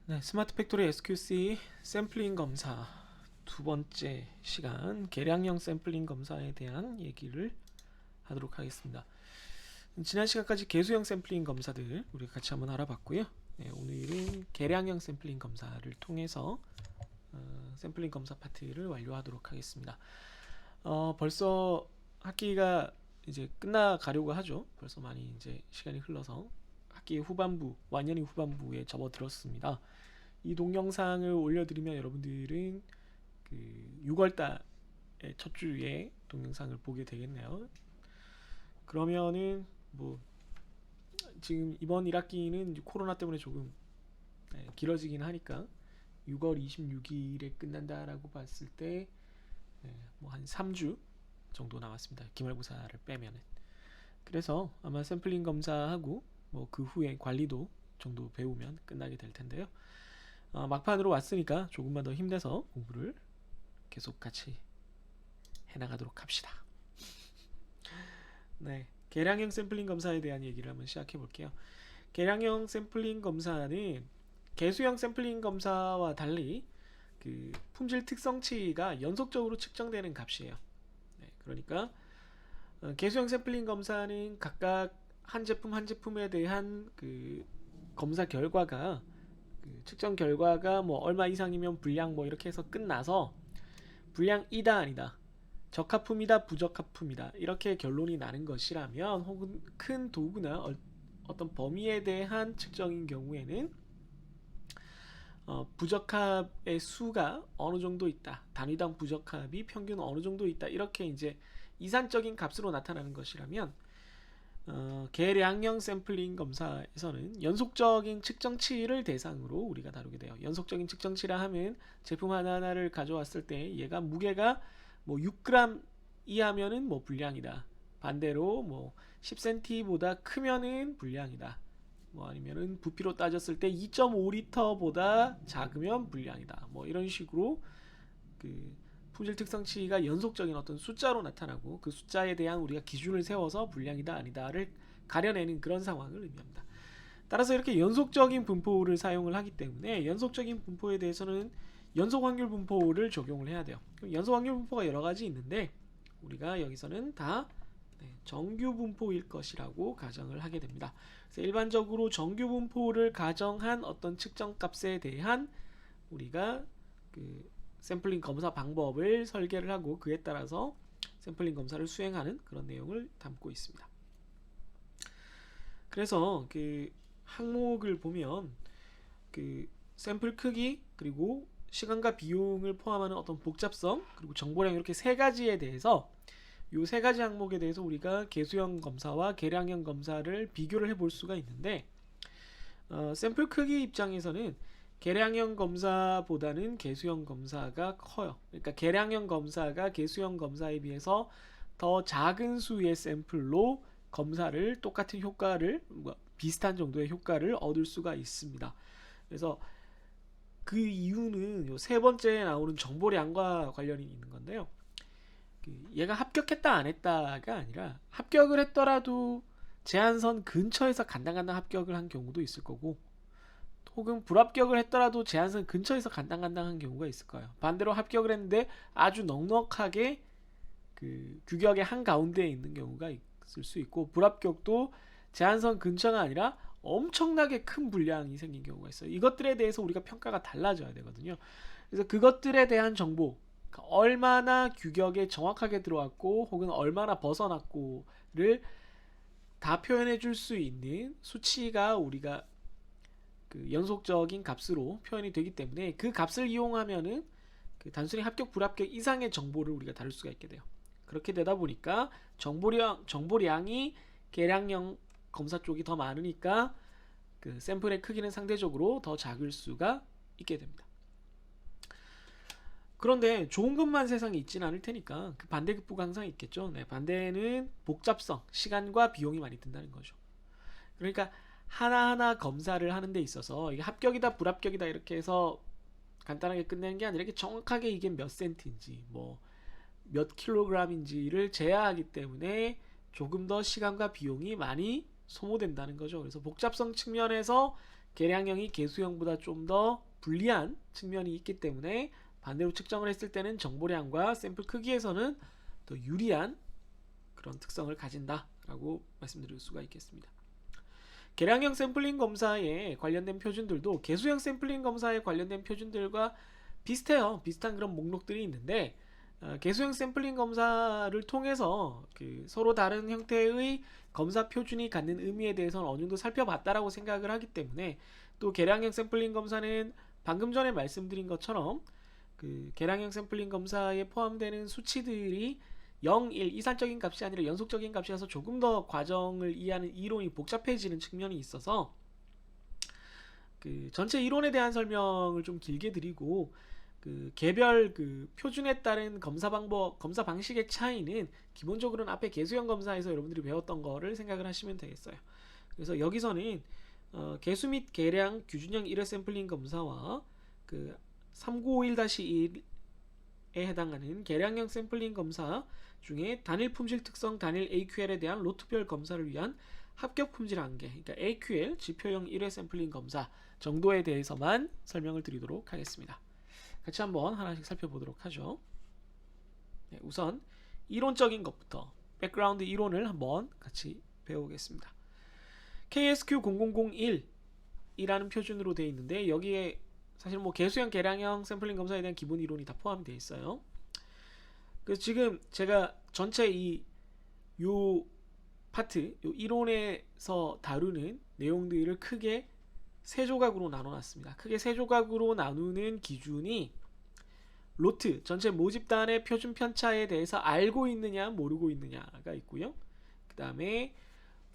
네, 스마트 팩토리 SQC 샘플링 검사 두 번째 시간 계량형 샘플링 검사에 대한 얘기를 하도록 하겠습니다. 지난 시간까지 개수형 샘플링 검사들 우리가 같이 한번 알아봤고요. 네, 오늘은 계량형 샘플링 검사를 통해서 샘플링 검사 파트를 완료하도록 하겠습니다. 벌써 학기가 이제 끝나가려고 하죠. 벌써 많이 이제 시간이 흘러서 학기 후반부, 완연히 후반부에 접어들었습니다. 이 동영상을 올려드리면 여러분들은 그 6월달의 첫 주에 동영상을 보게 되겠네요. 그러면은 뭐 지금 이번 1학기는 코로나 때문에 조금 길어지긴 하니까 6월 26일에 끝난다라고 봤을 때 뭐 한 3주 정도 남았습니다. 기말고사를 빼면은. 그래서 아마 샘플링 검사하고 뭐 그 후에 관리도 정도 배우면 끝나게 될 텐데요. 막판으로 왔으니까 조금만 더 힘내서 공부를 계속 같이 해나가도록 합시다. 네, 계량형 샘플링 검사에 대한 얘기를 한번 시작해 볼게요. 계량형 샘플링 검사는 개수형 샘플링 검사와 달리 그 품질 특성치가 연속적으로 측정되는 값이에요. 네, 그러니까 개수형 샘플링 검사는 각각 한 제품 한 제품에 대한 그 검사 결과가 그 측정 결과가 뭐 얼마 이상이면 불량 뭐 이렇게 해서 끝나서 불량이다 아니다, 적합품이다 부적합품이다 이렇게 결론이 나는 것이라면, 혹은 큰 도구나 어떤 범위에 대한 측정인 경우에는 부적합의 수가 어느 정도 있다, 단위당 부적합이 평균 어느 정도 있다, 이렇게 이제 이산적인 값으로 나타나는 것이라면 계량형 샘플링 검사에서는 연속적인 측정치를 대상으로 우리가 다루게 돼요. 연속적인 측정치라 하면 제품 하나하나를 가져왔을 때 얘가 무게가 뭐 6g 이하면은 뭐 불량이다. 반대로 뭐 10cm보다 크면은 불량이다. 뭐 아니면은 부피로 따졌을 때 2.5L보다 작으면 불량이다. 뭐 이런 식으로 그 품질 특성치가 연속적인 어떤 숫자로 나타나고 그 숫자에 대한 우리가 기준을 세워서 불량이다 아니다를 가려내는 그런 상황을 의미합니다. 따라서 이렇게 연속적인 분포를 사용을 하기 때문에 연속적인 분포에 대해서는 연속 확률 분포를 적용을 해야 돼요. 연속 확률 분포가 여러 가지 있는데 우리가 여기서는 다 정규 분포일 것이라고 가정을 하게 됩니다. 그래서 일반적으로 정규 분포를 가정한 어떤 측정 값에 대한 우리가 그 샘플링 검사 방법을 설계를 하고 그에 따라서 샘플링 검사를 수행하는 그런 내용을 담고 있습니다. 그래서 그 항목을 보면 그 샘플 크기, 그리고 시간과 비용을 포함하는 어떤 복잡성, 그리고 정보량, 이렇게 세 가지에 대해서 이 세 가지 항목에 대해서 우리가 개수형 검사와 계량형 검사를 비교를 해볼 수가 있는데, 샘플 크기 입장에서는 계량형 검사보다는 개수형 검사가 커요. 그러니까 계량형 검사가 개수형 검사에 비해서 더 작은 수의 샘플로 검사를 똑같은 효과를 비슷한 정도의 효과를 얻을 수가 있습니다. 그래서 그 이유는 요 세 번째에 나오는 정보량과 관련이 있는 건데요. 얘가 합격했다 안 했다가 아니라 합격을 했더라도 제한선 근처에서 간당간당 합격을 한 경우도 있을 거고, 혹은 불합격을 했더라도 제한선 근처에서 간당간당한 경우가 있을 거예요. 반대로 합격을 했는데 아주 넉넉하게 그 규격의 한가운데에 있는 경우가 있을 수 있고, 불합격도 제한선 근처가 아니라 엄청나게 큰 분량이 생긴 경우가 있어요. 이것들에 대해서 우리가 평가가 달라져야 되거든요. 그래서 그것들에 대한 정보, 얼마나 규격에 정확하게 들어왔고 혹은 얼마나 벗어났고를 다 표현해 줄 수 있는 수치가 우리가 그 연속적인 값으로 표현이 되기 때문에 그 값을 이용하면은 그 단순히 합격 불합격 이상의 정보를 우리가 다룰 수가 있게 돼요. 그렇게 되다 보니까 정보량이 계량형 검사 쪽이 더 많으니까 그 샘플의 크기는 상대적으로 더 작을 수가 있게 됩니다. 그런데 좋은 것만 세상에 있지는 않을 테니까 그 반대급부가 항상 있겠죠. 네, 반대는 복잡성, 시간과 비용이 많이 든다는 거죠. 그러니까 하나하나 검사를 하는 데 있어서 이게 합격이다 불합격이다 이렇게 해서 간단하게 끝내는 게 아니라 이게 정확하게 이게 몇 센티인지 뭐 몇 킬로그램인지를 제어하기 때문에 조금 더 시간과 비용이 많이 소모된다는 거죠. 그래서 복잡성 측면에서 계량형이 계수형보다 좀 더 불리한 측면이 있기 때문에 반대로 측정을 했을 때는 정보량과 샘플 크기에서는 더 유리한 그런 특성을 가진다라고 말씀드릴 수가 있겠습니다. 계량형 샘플링 검사에 관련된 표준들도 계수형 샘플링 검사에 관련된 표준들과 비슷해요. 비슷한 그런 목록들이 있는데 계수형 샘플링 검사를 통해서 서로 다른 형태의 검사 표준이 갖는 의미에 대해서는 어느 정도 살펴봤다라고 생각을 하기 때문에, 또 계량형 샘플링 검사는 방금 전에 말씀드린 것처럼 계량형 샘플링 검사에 포함되는 수치들이 0, 1 이산적인 값이 아니라 연속적인 값이라서 조금 더 과정을 이해하는 이론이 복잡해지는 측면이 있어서 전체 이론에 대한 설명을 좀 길게 드리고, 개별 표준에 따른 검사 방법, 검사 방식의 차이는 기본적으로는 앞에 계수형 검사에서 여러분들이 배웠던 거를 생각을 하시면 되겠어요. 그래서 여기서는 계수 및 계량 규준형 1회 샘플링 검사와 3951-1에 해당하는 계량형 샘플링 검사 중에 단일 품질 특성 단일 AQL에 대한 로트별 검사를 위한 합격 품질 한계, 그러니까 AQL 지표형 1회 샘플링 검사 정도에 대해서만 설명을 드리도록 하겠습니다. 같이 한번 하나씩 살펴보도록 하죠. 네, 우선 이론적인 것부터 백그라운드 이론을 한번 같이 배우겠습니다. KSQ0001이라는 표준으로 되어 있는데, 여기에 사실 계수형 계량형 샘플링 검사에 대한 기본 이론이 다 포함되어 있어요. 그래서 지금 제가 전체 요 파트, 요 이론에서 다루는 내용들을 크게 세 조각으로 나눠놨습니다. 크게 세 조각으로 나누는 기준이 로트, 전체 모집단의 표준 편차에 대해서 알고 있느냐 모르고 있느냐가 있고요. 그 다음에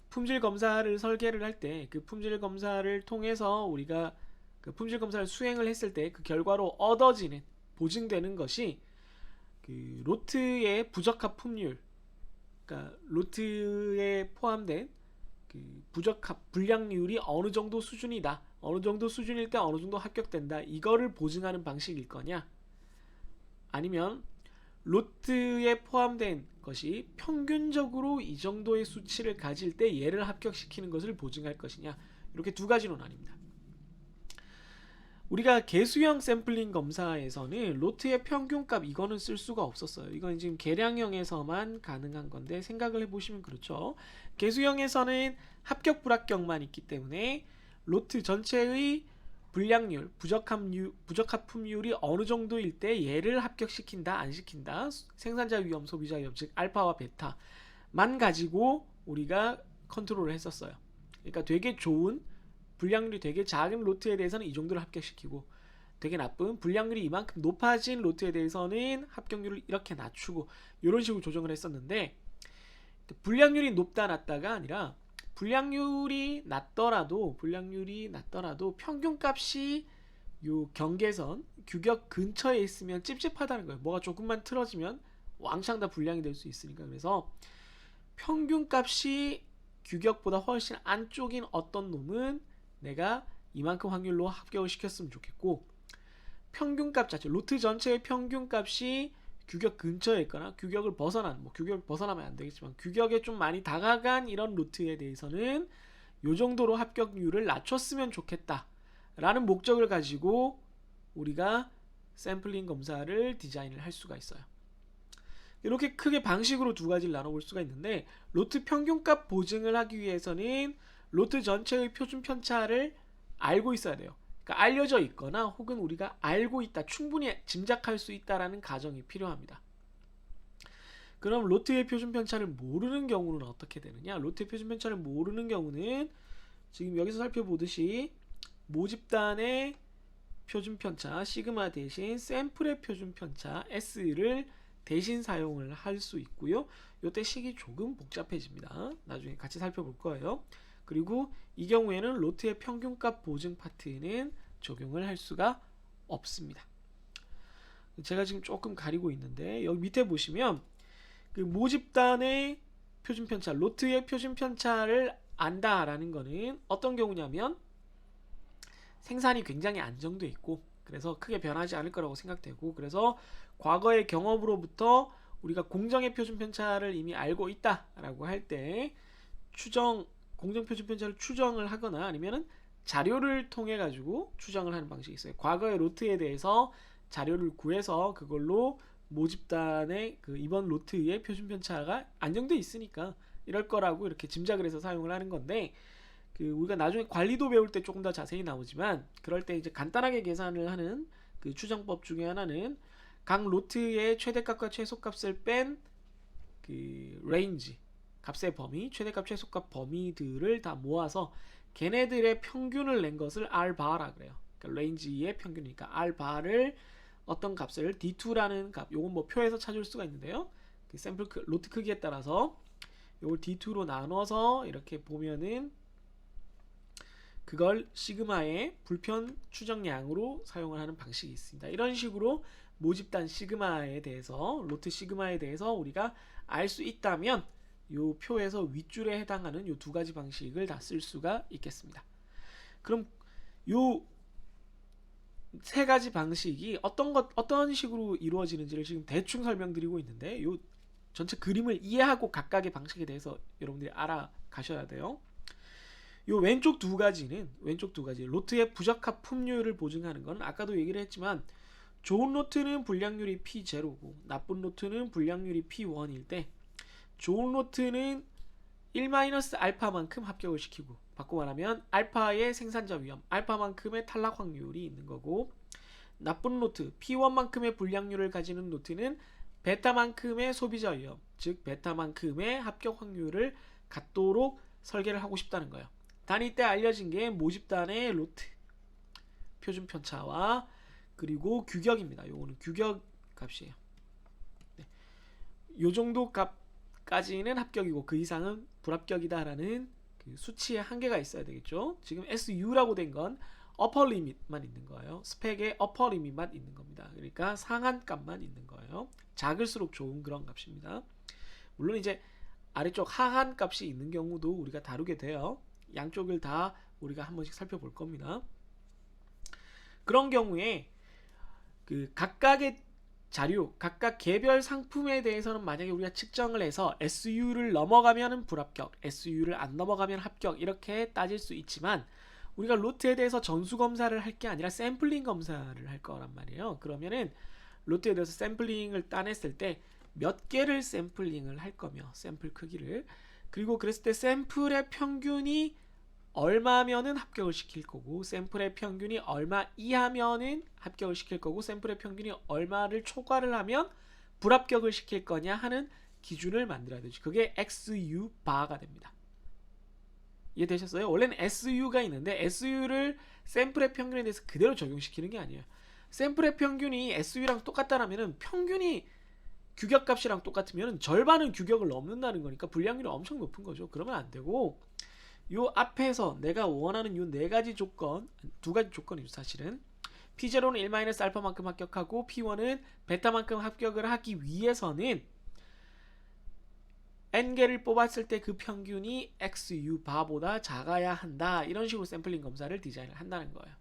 품질 검사를 설계를 할 때 그 품질 검사를 통해서 우리가 그 품질 검사를 수행을 했을 때 그 결과로 얻어지는, 보증되는 것이 로트의 부적합 품률, 그러니까 로트에 포함된 부적합 불량률이 어느 정도 수준이다, 어느 정도 수준일 때 어느 정도 합격된다, 이거를 보증하는 방식일 거냐, 아니면 로트에 포함된 것이 평균적으로 이 정도의 수치를 가질 때 얘를 합격시키는 것을 보증할 것이냐, 이렇게 두 가지로 나뉩니다. 우리가 계수형 샘플링 검사에서는 로트의 평균값 이거는 쓸 수가 없었어요. 이건 지금 계량형에서만 가능한 건데, 생각을 해보시면 그렇죠. 계수형에서는 합격 불합격만 있기 때문에 로트 전체의 불량률, 부적합품률이 어느 정도일 때 얘를 합격시킨다, 안 시킨다, 생산자 위험, 소비자 위험, 즉 알파와 베타만 가지고 우리가 컨트롤을 했었어요. 그러니까 되게 좋은, 불량률이 되게 작은 로트에 대해서는 이 정도를 합격시키고, 되게 나쁜, 불량률이 이만큼 높아진 로트에 대해서는 합격률을 이렇게 낮추고, 이런 식으로 조정을 했었는데, 불량률이 높다 낮다가 아니라 불량률이 낮더라도 평균값이 요 경계선, 규격 근처에 있으면 찝찝하다는 거예요. 뭐가 조금만 틀어지면 왕창 다 불량이 될 수 있으니까. 그래서 평균값이 규격보다 훨씬 안쪽인 어떤 놈은 내가 이만큼 확률로 합격을 시켰으면 좋겠고, 평균값 자체, 로트 전체의 평균값이 규격 근처에 있거나 규격을 벗어난, 규격을 벗어나면 안 되겠지만 규격에 좀 많이 다가간 이런 로트에 대해서는 요 정도로 합격률을 낮췄으면 좋겠다 라는 목적을 가지고 우리가 샘플링 검사를 디자인을 할 수가 있어요. 이렇게 크게 방식으로 두 가지를 나눠볼 수가 있는데, 로트 평균값 보증을 하기 위해서는 로트 전체의 표준 편차를 알고 있어야 돼요. 그러니까 알려져 있거나 혹은 우리가 알고 있다, 충분히 짐작할 수 있다라는 가정이 필요합니다. 그럼 로트의 표준 편차를 모르는 경우는 어떻게 되느냐? 로트의 표준 편차를 모르는 경우는 지금 여기서 살펴보듯이 모집단의 표준 편차 시그마 대신 샘플의 표준 편차 S를 대신 사용을 할 수 있고요. 이때 식이 조금 복잡해집니다. 나중에 같이 살펴볼 거예요. 그리고 이 경우에는 로트의 평균값 보증 파트는 적용을 할 수가 없습니다. 제가 지금 조금 가리고 있는데, 여기 밑에 보시면 모집단의 표준 편차, 로트의 표준 편차를 안다라는 거는 어떤 경우냐면 생산이 굉장히 안정돼 있고, 그래서 크게 변하지 않을 거라고 생각되고, 그래서 과거의 경험으로부터 우리가 공정의 표준 편차를 이미 알고 있다라고 할 때 공정 표준 편차를 추정을 하거나 아니면은 자료를 통해 가지고 추정을 하는 방식이 있어요. 과거의 로트에 대해서 자료를 구해서 그걸로 모집단의 그 이번 로트의 표준 편차가 안정돼 있으니까 이럴 거라고 이렇게 짐작을 해서 사용을 하는 건데, 그 우리가 나중에 관리도 배울 때 조금 더 자세히 나오지만, 그럴 때 이제 간단하게 계산을 하는 그 추정법 중에 하나는 각 로트의 최대값과 최소값을 뺀 그 레인지 값의 범위, 최대값 최소값 범위들을 다 모아서 걔네들의 평균을 낸 것을 R바라 그래요. 그러니까 레인지의 평균이니까 R바를 어떤 값을 D2라는 값, 요건 뭐 표에서 찾을 수가 있는데요. 그 샘플 로트 크기에 따라서 요걸 D2로 나눠서 이렇게 보면은 그걸 시그마의 불편 추정량으로 사용을 하는 방식이 있습니다. 이런 식으로 모집단 시그마에 대해서, 로트 시그마에 대해서 우리가 알 수 있다면 요 표에서 윗줄에 해당하는 요 두 가지 방식을 다 쓸 수가 있겠습니다. 그럼 요 세 가지 방식이 어떤 식으로 이루어지는지를 지금 대충 설명드리고 있는데, 요 전체 그림을 이해하고 각각의 방식에 대해서 여러분들이 알아가셔야 돼요. 요 왼쪽 두 가지 로트의 부적합 품률을 보증하는 건 아까도 얘기를 했지만, 좋은 로트는 불량률이 P0고 나쁜 로트는 불량률이 P1일 때, 좋은 로트는 1-알파만큼 합격을 시키고, 바꿔 말하면 알파의 생산자 위험, 알파만큼의 탈락 확률이 있는 거고, 나쁜 로트 P1만큼의 불량률을 가지는 로트는 베타만큼의 소비자 위험, 즉 베타만큼의 합격 확률을 갖도록 설계를 하고 싶다는 거예요. 단 이때 알려진 게 모집단의 로트 표준 편차와 그리고 규격입니다. 요거는 규격 값이에요. 네. 요 정도 값까지는 합격이고 그 이상은 불합격이다라는 그 수치의 한계가 있어야 되겠죠. 지금 SU라고 된 건 어퍼 리밋만 있는 거예요. 스펙의 어퍼 리밋만 있는 겁니다. 그러니까 상한 값만 있는 거예요. 작을수록 좋은 그런 값입니다. 물론 이제 아래쪽 하한 값이 있는 경우도 우리가 다루게 돼요. 양쪽을 다 우리가 한 번씩 살펴볼 겁니다. 그런 경우에 그 각각의 자료, 각각 개별 상품에 대해서는 만약에 우리가 측정을 해서 SU를 넘어가면 불합격, SU를 안 넘어가면 합격, 이렇게 따질 수 있지만, 우리가 로트에 대해서 전수 검사를 할 게 아니라 샘플링 검사를 할 거란 말이에요. 그러면은 로트에 대해서 샘플링을 따냈을 때 몇 개를 샘플링을 할 거며, 샘플 크기를, 그리고 그랬을 때 샘플의 평균이 얼마면은 합격을 시킬 거고, 샘플의 평균이 얼마 이하면은 합격을 시킬 거고, 샘플의 평균이 얼마를 초과를 하면 불합격을 시킬 거냐 하는 기준을 만들어야 되죠. 그게 XU 바가 됩니다. 이해되셨어요? 원래는 SU가 있는데 SU를 샘플의 평균에 대해서 그대로 적용시키는 게 아니에요. 샘플의 평균이 SU랑 똑같다라면은, 평균이 규격값이랑 똑같으면 절반은 규격을 넘는다는 거니까 불량률이 엄청 높은 거죠. 그러면 안 되고, 요 앞에서 내가 원하는 요 네 가지 조건, 두 가지 조건이죠 사실은. P0는 1-알파만큼 합격하고 P1은 베타만큼 합격을 하기 위해서는 n개를 뽑았을 때 그 평균이 XU 바보다 작아야 한다. 이런 식으로 샘플링 검사를 디자인을 한다는 거예요.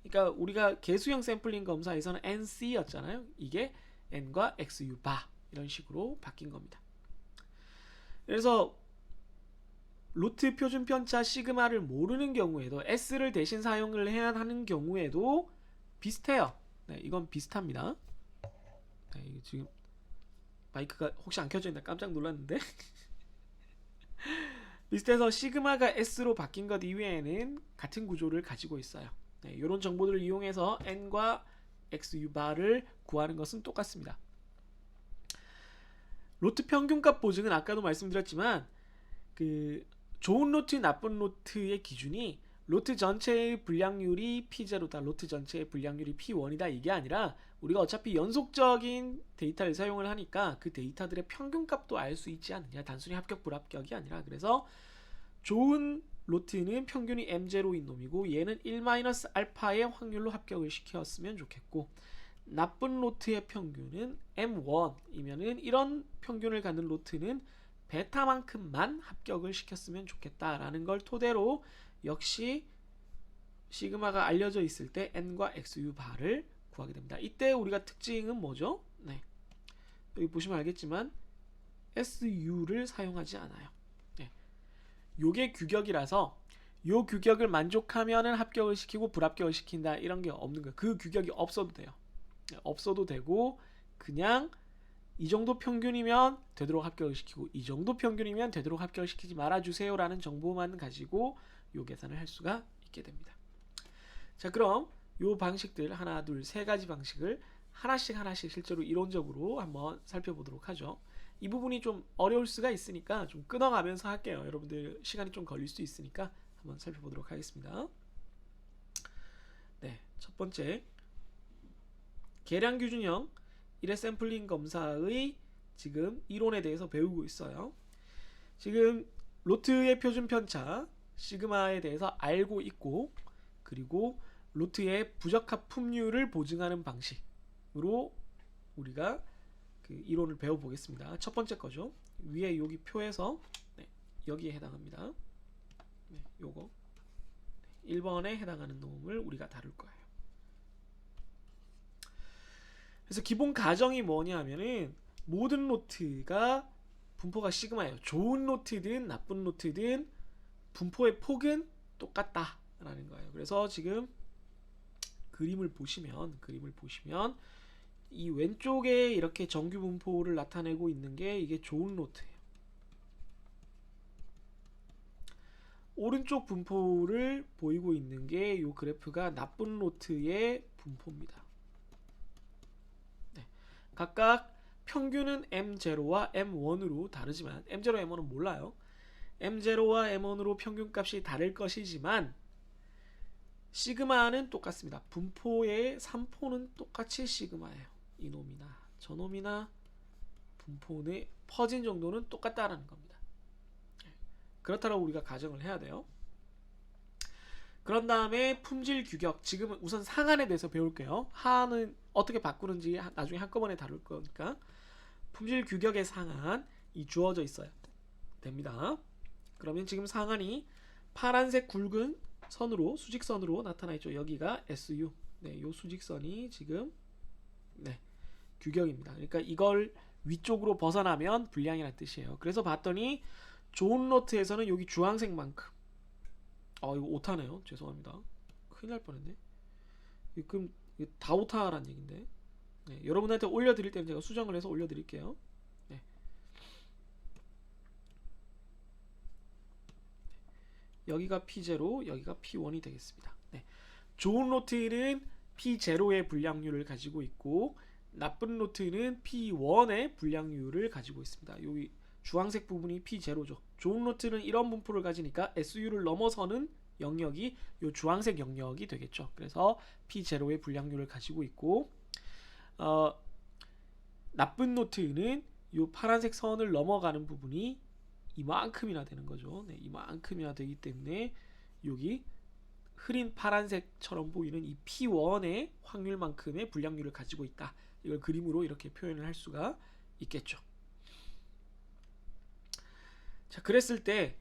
그러니까 우리가 개수형 샘플링 검사에서는 NC였잖아요. 이게 n과 XU 바 이런 식으로 바뀐 겁니다. 그래서 로트 표준 편차 시그마를 모르는 경우에도, S를 대신 사용을 해야 하는 경우에도 비슷해요. 네, 이건 비슷합니다. 네, 지금 마이크가 혹시 안 켜져 있나 깜짝 놀랐는데 비슷해서 시그마가 S로 바뀐 것 이외에는 같은 구조를 가지고 있어요. 네, 이런 정보들을 이용해서 n과 XU 바를 구하는 것은 똑같습니다. 로트 평균값 보증은 아까도 말씀드렸지만, 그 좋은 로트, 나쁜 로트의 기준이 로트 전체의 불량률이 P0다, 로트 전체의 불량률이 P1이다, 이게 아니라 우리가 어차피 연속적인 데이터를 사용을 하니까 그 데이터들의 평균값도 알 수 있지 않느냐, 단순히 합격 불합격이 아니라. 그래서 좋은 로트는 평균이 M0인 놈이고 얘는 1-알파의 확률로 합격을 시켰으면 좋겠고, 나쁜 로트의 평균은 M1이면은 이런 평균을 갖는 로트는 베타만큼만 합격을 시켰으면 좋겠다라는 걸 토대로 역시 시그마가 알려져 있을 때 n과 XU 바를 구하게 됩니다. 이때 우리가 특징은 뭐죠? 네, 여기 보시면 알겠지만 SU를 사용하지 않아요. 네, 요게 규격이라서 요 규격을 만족하면은 합격을 시키고 불합격을 시킨다 이런 게 없는 거예요. 그 규격이 없어도 돼요. 없어도 되고 그냥 이 정도 평균이면 되도록 합격을 시키고 이 정도 평균이면 되도록 합격을 시키지 말아주세요 라는 정보만 가지고 요 계산을 할 수가 있게 됩니다. 자, 그럼 요 방식들 하나 둘 세 가지 방식을 하나씩 실제로 이론적으로 한번 살펴보도록 하죠. 이 부분이 좀 어려울 수가 있으니까 좀 끊어가면서 할게요. 여러분들 시간이 좀 걸릴 수 있으니까 한번 살펴보도록 하겠습니다. 네, 첫 번째 계량규준형 1회 샘플링 검사의 지금 이론에 대해서 배우고 있어요. 지금 로트의 표준 편차 시그마에 대해서 알고 있고 그리고 로트의 부적합 품률을 보증하는 방식으로 우리가 그 이론을 배워보겠습니다. 첫 번째 거죠. 위에 여기 표에서 네, 여기에 해당합니다. 네, 요거 1번에 해당하는 놈을 우리가 다룰 거예요. 그래서 기본 가정이 뭐냐면은 모든 노트가 분포가 시그마예요. 좋은 노트든 나쁜 노트든 분포의 폭은 똑같다라는 거예요. 그래서 지금 그림을 보시면 이 왼쪽에 이렇게 정규 분포를 나타내고 있는 게 이게 좋은 노트예요. 오른쪽 분포를 보이고 있는 게 이 그래프가 나쁜 노트의 분포입니다. 네. 각각 평균은 M0와 M1으로 다르지만 M0, M1은 몰라요. M0와 M1으로 평균값이 다를 것이지만 시그마는 똑같습니다. 분포의 3포는 똑같이 시그마예요. 이놈이나 저놈이나 분포의 퍼진 정도는 똑같다라는 겁니다. 그렇다고 우리가 가정을 해야 돼요. 그런 다음에 품질 규격, 지금은 우선 상한에 대해서 배울게요. 하한은 어떻게 바꾸는지 나중에 한꺼번에 다룰 거니까 품질 규격의 상한이 주어져 있어야 됩니다. 그러면 지금 상한이 파란색 굵은 선으로 수직선으로 나타나 있죠. 여기가 SU. 네, 요 수직선이 지금 네, 규격입니다. 그러니까 이걸 위쪽으로 벗어나면 불량이라는 뜻이에요. 그래서 봤더니 좋은 노트에서는 여기 주황색만큼 이거 오타네요. 죄송합니다. 큰일 날 뻔했네. 그럼 다 오타라는 얘긴데. 네, 여러분한테 올려드릴 때는 제가 수정을 해서 올려드릴게요. 네. 여기가 P0, 여기가 P1이 되겠습니다. 네. 좋은 노트는 P0의 불량률을 가지고 있고 나쁜 노트는 P1의 불량률을 가지고 있습니다. 여기 주황색 부분이 P0죠. 좋은 노트는 이런 분포를 가지니까 SU를 넘어서는 영역이 이 주황색 영역이 되겠죠. 그래서 P0의 불량률을 가지고 있고 나쁜 노트는 이 파란색 선을 넘어가는 부분이 이만큼이나 되는 거죠. 네, 이만큼이나 되기 때문에 여기 흐린 파란색처럼 보이는 이 P1의 확률만큼의 불량률을 가지고 있다. 이걸 그림으로 이렇게 표현을 할 수가 있겠죠. 자, 그랬을 때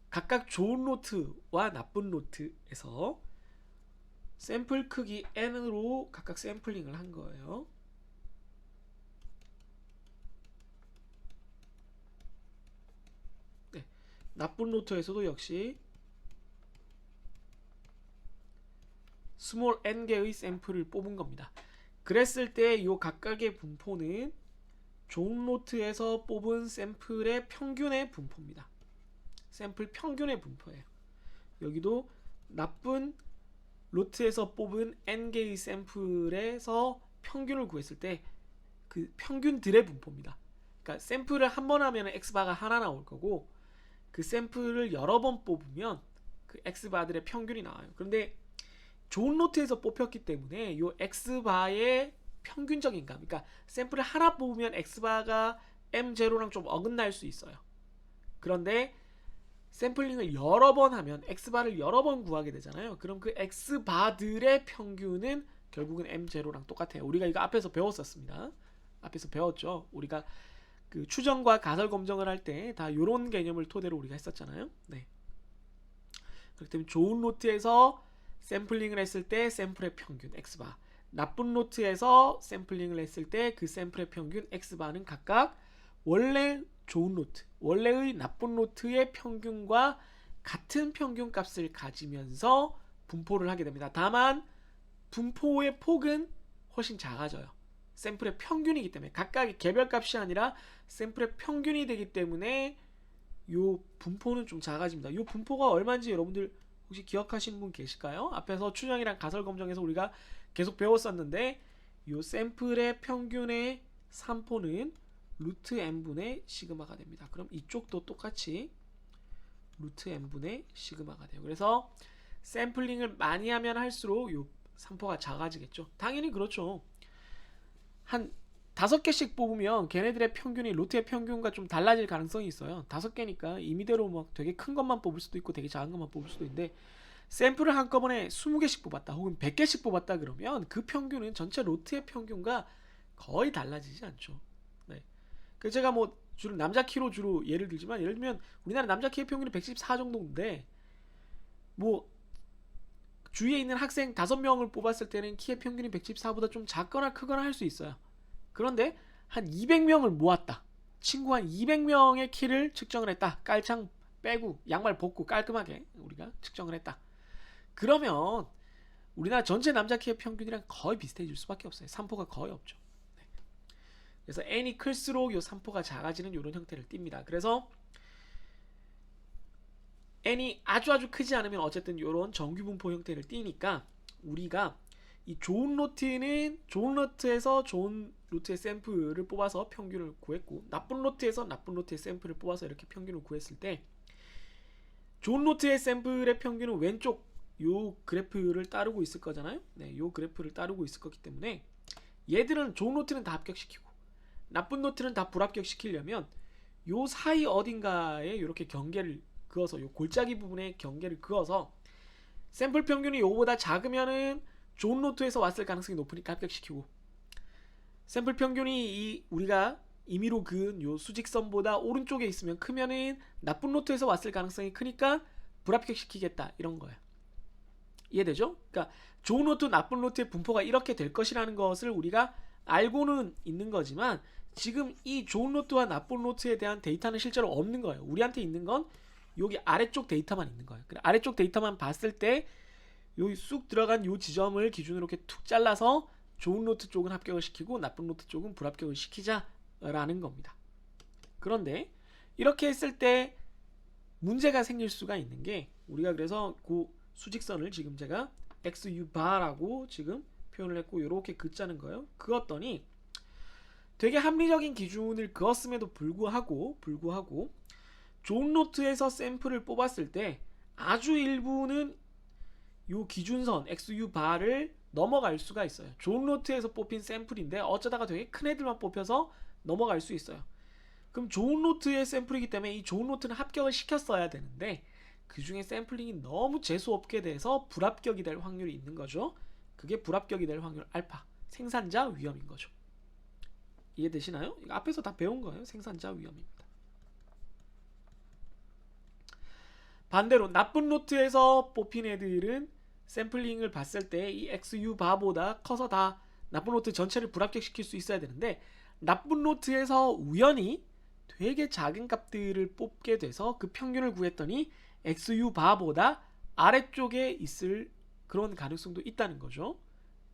각각 좋은 노트와 나쁜 노트에서 샘플 크기 n으로 각각 샘플링을 한 거예요. 네, 나쁜 노트에서도 역시 스몰 n개의 샘플을 뽑은 겁니다. 그랬을 때 이 각각의 분포는 좋은 노트에서 뽑은 샘플의 평균의 분포입니다. 샘플 평균의 분포예요. 여기도 나쁜 로트에서 뽑은 n개의 샘플에서 평균을 구했을 때 그 평균들의 분포입니다. 그러니까 샘플을 한 번 하면 x바가 하나 나올 거고 그 샘플을 여러 번 뽑으면 그 x바들의 평균이 나와요. 그런데 좋은 노트에서 뽑혔기 때문에 이 x바의 평균적인 값, 그러니까 샘플을 하나 뽑으면 x바가 m0랑 좀 어긋날 수 있어요. 그런데 샘플링을 여러 번 하면 x바를 여러 번 구하게 되잖아요. 그럼 그 x바들의 평균은 결국은 m0랑 똑같아요. 우리가 이거 앞에서 배웠었습니다. 앞에서 배웠죠. 우리가 그 추정과 가설 검정을 할 때 다 이런 개념을 토대로 우리가 했었잖아요. 네. 그렇기 때문에 좋은 노트에서 샘플링을 했을 때 샘플의 평균 x바, 나쁜 노트에서 샘플링을 했을 때 그 샘플의 평균 x바는 각각 원래 좋은 노트, 원래의 나쁜 노트의 평균과 같은 평균 값을 가지면서 분포를 하게 됩니다. 다만 분포의 폭은 훨씬 작아져요. 샘플의 평균이기 때문에, 각각의 개별 값이 아니라 샘플의 평균이 되기 때문에 요 분포는 좀 작아집니다. 요 분포가 얼마인지 여러분들 혹시 기억하시는 분 계실까요? 앞에서 추정이랑 가설 검정에서 우리가 계속 배웠었는데, 요 샘플의 평균의 3포는 루트 n분의 시그마가 됩니다. 그럼 이쪽도 똑같이 루트 n분의 시그마가 돼요. 그래서 샘플링을 많이 하면 할수록 요 3포가 작아지겠죠. 당연히 그렇죠. 한 5개씩 뽑으면 걔네들의 평균이 루트의 평균과 좀 달라질 가능성이 있어요. 5개니까 임의대로 막 되게 큰 것만 뽑을 수도 있고 되게 작은 것만 뽑을 수도 있는데, 샘플을 한꺼번에 20개씩 뽑았다 혹은 100개씩 뽑았다 그러면 그 평균은 전체 로트의 평균과 거의 달라지지 않죠. 네. 그 제가 뭐 주로 남자 키로 주로 예를 들지만, 예를 들면 우리나라 남자 키의 평균이 114 정도인데, 뭐 주위에 있는 학생 5명을 뽑았을 때는 키의 평균이 114보다 좀 작거나 크거나 할 수 있어요. 그런데 한 200명을 모았다. 친구 한 200명의 키를 측정을 했다. 깔창 빼고 양말 벗고 깔끔하게 우리가 측정을 했다. 그러면 우리나라 전체 남자 키의 평균이랑 거의 비슷해질 수밖에 없어요. 3포가 거의 없죠. 네. 그래서 n이 클수록 이 3포가 작아지는 이런 형태를 띱니다. 그래서 n이 아주 크지 않으면 어쨌든 이런 정규 분포 형태를 띠니까, 우리가 이 좋은 로트는 좋은 로트에서 좋은 로트의 샘플을 뽑아서 평균을 구했고, 나쁜 로트에서 나쁜 로트의 샘플을 뽑아서 이렇게 평균을 구했을 때, 좋은 로트의 샘플의 평균은 왼쪽 요 그래프를 따르고 있을 거잖아요. 네, 요 그래프를 따르고 있을 거기 때문에 얘들은 좋은 로트는 다 합격시키고 나쁜 로트는 다 불합격시키려면 요 사이 어딘가에 이렇게 경계를 그어서, 요 골짜기 부분에 경계를 그어서 샘플 평균이 요거보다 작으면은 좋은 로트에서 왔을 가능성이 높으니까 합격시키고, 샘플 평균이 이 우리가 임의로 그은 요 수직선보다 오른쪽에 있으면 크면은 나쁜 로트에서 왔을 가능성이 크니까 불합격시키겠다, 이런 거예요. 이해되죠? 그러니까 좋은 로트, 나쁜 로트의 분포가 이렇게 될 것이라는 것을 우리가 알고는 있는 거지만, 지금 이 좋은 로트와 나쁜 로트에 대한 데이터는 실제로 없는 거예요. 우리한테 있는 건 여기 아래쪽 데이터만 있는 거예요. 아래쪽 데이터만 봤을 때 여기 쑥 들어간 요 지점을 기준으로 이렇게 툭 잘라서 좋은 로트 쪽은 합격을 시키고 나쁜 로트 쪽은 불합격을 시키자라는 겁니다. 그런데 이렇게 했을 때 문제가 생길 수가 있는 게, 우리가 그래서 그 수직선을 지금 제가 XU 바라고 지금 표현을 했고 이렇게 긋자는 거예요. 그었더니 되게 합리적인 기준을 그었음에도 불구하고 좋은 로트에서 샘플을 뽑았을 때 아주 일부는 요 기준선 XU 바를 넘어갈 수가 있어요. 좋은 로트에서 뽑힌 샘플인데 어쩌다가 되게 큰 애들만 뽑혀서 넘어갈 수 있어요. 그럼 좋은 로트의 샘플이기 때문에 이 좋은 로트는 합격을 시켰어야 되는데, 그 중에 샘플링이 너무 재수없게 돼서 불합격이 될 확률이 있는 거죠. 그게 불합격이 될 확률 알파, 생산자 위험인 거죠. 이해되시나요? 이거 앞에서 다 배운 거예요. 생산자 위험입니다. 반대로 나쁜 로트에서 뽑힌 애들은 샘플링을 봤을 때 이 XU 바보다 커서 다 나쁜 로트 전체를 불합격시킬 수 있어야 되는데, 나쁜 로트에서 우연히 되게 작은 값들을 뽑게 돼서 그 평균을 구했더니 XU 바보다 아래쪽에 있을 그런 가능성도 있다는 거죠.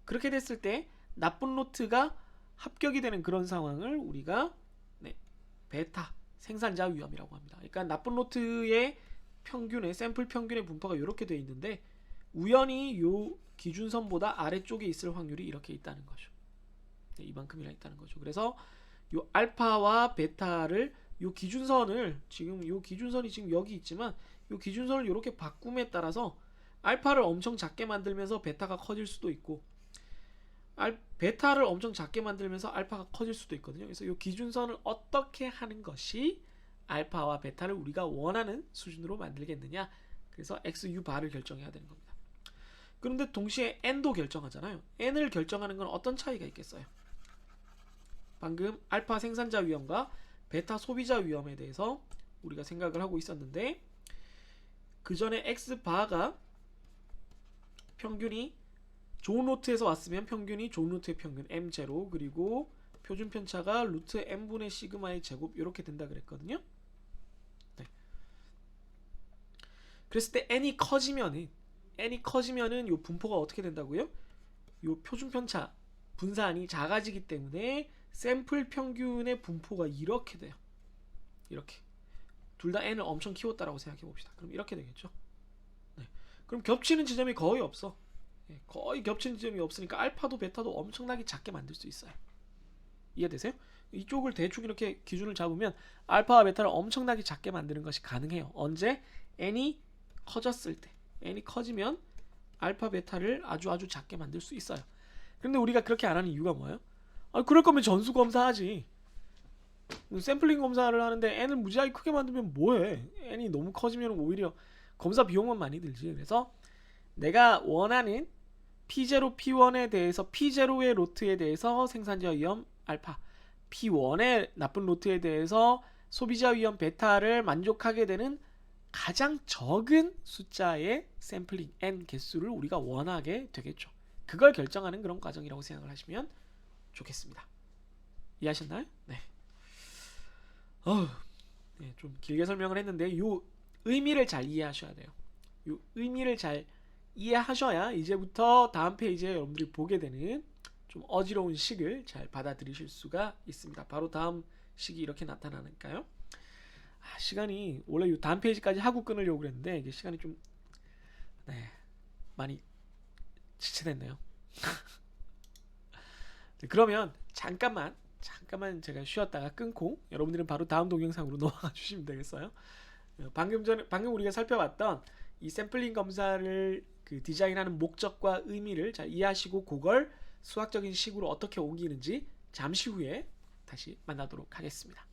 그렇게 됐을 때 나쁜 로트가 합격이 되는 그런 상황을 우리가 베타, 생산자 위험이라고 합니다. 그러니까 나쁜 로트의 평균의 샘플 평균의 분포가 이렇게 되어 있는데 우연히 요 기준선보다 아래쪽에 있을 확률이 이렇게 있다는 거죠. 이만큼이나 있다는 거죠. 그래서 요 알파와 베타를 요 기준선을 지금 요 기준선이 지금 여기 있지만 요 기준선을 이렇게 바꿈에 따라서 알파를 엄청 작게 만들면서 베타가 커질 수도 있고, 베타를 엄청 작게 만들면서 알파가 커질 수도 있거든요. 그래서 이 기준선을 어떻게 하는 것이 알파와 베타를 우리가 원하는 수준으로 만들겠느냐, 그래서 XU 바를 결정해야 되는 겁니다. 그런데 동시에 N도 결정하잖아요. N을 결정하는 건 어떤 차이가 있겠어요? 방금 알파 생산자 위험과 베타 소비자 위험에 대해서 우리가 생각을 하고 있었는데, 그 전에 X 바가 평균이 좋은 로트에서 왔으면 평균이 좋은 로트의 평균 M0, 그리고 표준 편차가 루트 M분의 시그마의 제곱 이렇게 된다 그랬거든요. 네. 그랬을 때 n이 커지면은 요 분포가 어떻게 된다고요? 요 표준 편차 분산이 작아지기 때문에 샘플 평균의 분포가 이렇게 돼요. 이렇게 둘 다 n을 엄청 키웠다라고 생각해 봅시다. 그럼 이렇게 되겠죠. 네. 그럼 겹치는 지점이 거의 없어. 거의 겹치는 지점이 없으니까 알파도 베타도 엄청나게 작게 만들 수 있어요. 이해되세요? 이쪽을 대충 이렇게 기준을 잡으면 알파와 베타를 엄청나게 작게 만드는 것이 가능해요. 언제? n이 커졌을 때. n이 커지면 알파 베타를 아주 작게 만들 수 있어요. 근데 우리가 그렇게 안 하는 이유가 뭐예요? 그럴 거면 전수 검사하지. 샘플링 검사를 하는데 n을 무지하게 크게 만들면 뭐해? n이 너무 커지면 오히려 검사 비용만 많이 들지. 그래서 내가 원하는 P0, P1에 대해서 P0의 로트에 대해서 생산자 위험 알파, P1의 나쁜 로트에 대해서 소비자 위험 베타를 만족하게 되는 가장 적은 숫자의 샘플링 n 개수를 우리가 원하게 되겠죠. 그걸 결정하는 그런 과정이라고 생각을 하시면 좋겠습니다. 이해하셨나요? 네. 네, 좀 길게 설명을 했는데 이 의미를 잘 이해하셔야 돼요. 이 의미를 잘 이해하셔야 이제부터 다음 페이지에 여러분들이 보게 되는 좀 어지러운 식을 잘 받아들이실 수가 있습니다. 바로 다음 식이 이렇게 나타나니까요. 시간이 원래 이 다음 페이지까지 하고 끊으려고 그랬는데 이게 시간이 좀 많이 지체됐네요. 네, 그러면 잠깐만 제가 쉬었다가 끊고 여러분들은 바로 다음 동영상으로 넘어가 주시면 되겠어요. 방금 우리가 살펴봤던 이 샘플링 검사를 그 디자인하는 목적과 의미를 잘 이해하시고 그걸 수학적인 식으로 어떻게 옮기는지 잠시 후에 다시 만나도록 하겠습니다.